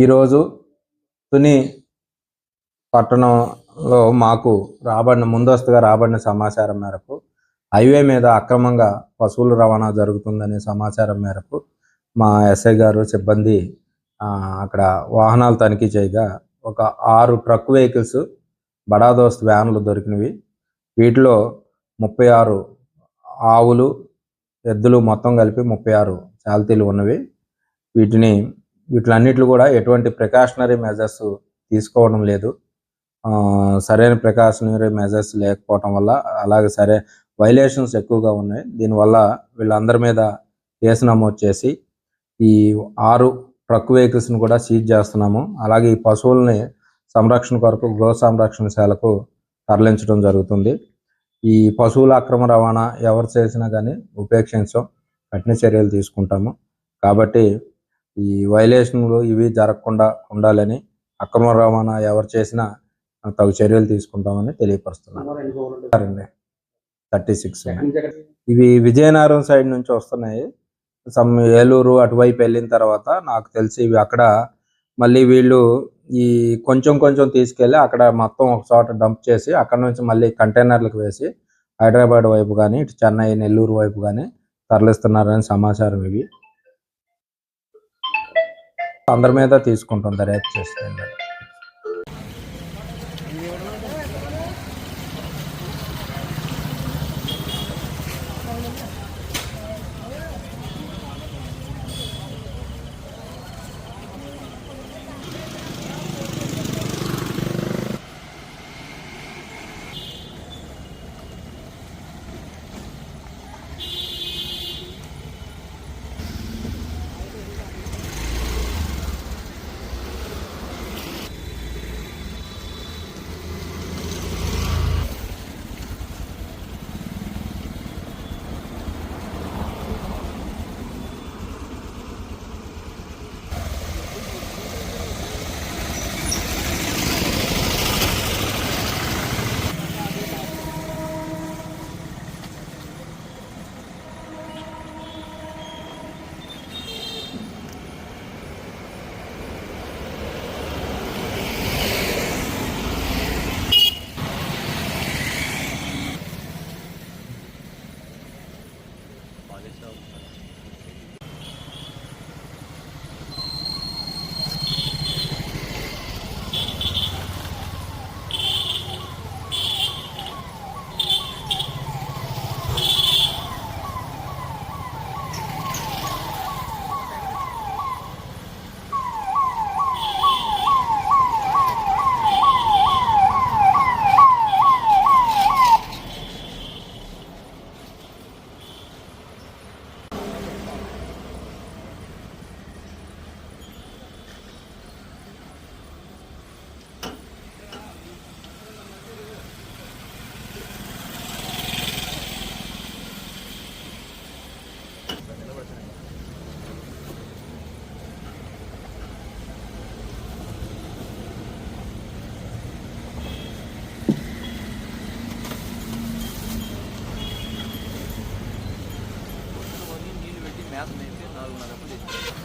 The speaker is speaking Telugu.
ఈరోజు తుని పట్టణంలో మాకు ముందస్తుగా రాబడిన సమాచారం మేరకు హైవే మీద అక్రమంగా పశువుల రవాణా జరుగుతుందనే సమాచారం మేరకు మా ఎస్ఐ గారు సిబ్బంది అక్కడ వాహనాలు తనిఖీ చేయగా ఒక 6 ట్రక్ వెహికల్స్ బడా దోస్త్ వ్యాన్లు దొరికినవి. వీటిలో 36 ఆవులు, ఎద్దులు మొత్తం కలిపి 36 చాల్తీలు ఉన్నవి. వీటిలన్నిట్లు కూడా ఎటువంటి ప్రికాషనరీ మెజర్స్ తీసుకోవడం లేదు. సరైన ప్రికాషనరీ మెజర్స్ లేకపోవటం వల్ల, అలాగే వైలేషన్స్ ఎక్కువగా ఉన్నాయి. దీనివల్ల వీళ్ళందరి మీద కేసు నమోదు చేసి ఈ 6 ట్రక్ వెహికల్స్ని కూడా సీజ్ చేస్తున్నాము. అలాగే ఈ పశువుల్ని సంరక్షణ కొరకు గో సంరక్షణశాలకు తరలించడం జరుగుతుంది. ఈ పశువుల అక్రమ రవాణా ఎవరు చేసినా కానీ ఉపేక్షించం, కఠిన చర్యలు తీసుకుంటాము. కాబట్టి ఈ వైలేషన్లు ఇవి జరగకుండా ఉండాలని, అక్రమ రవాణా ఎవరు చేసినా తగు చర్యలు తీసుకుంటామని తెలియపరుస్తున్నాను. 36 ఇవి విజయనగరం సైడ్ నుంచి వస్తున్నాయి. ఏలూరు అటువైపు వెళ్ళిన తర్వాత నాకు తెలిసి ఇవి అక్కడ మళ్ళీ వీళ్ళు ఈ కొంచెం తీసుకెళ్ళి అక్కడ మొత్తం ఒక చోట డంప్ చేసి అక్కడ నుంచి మళ్ళీ కంటైనర్లకు వేసి హైదరాబాద్ వైపు కానీ, ఇటు చెన్నై, నెల్లూరు వైపు కానీ తరలిస్తున్నారని సమాచారం. ఇవి అందరి మీద తీసుకుంటాం, దర్యాప్తు చేస్తుంది. మేత మేసి 4:30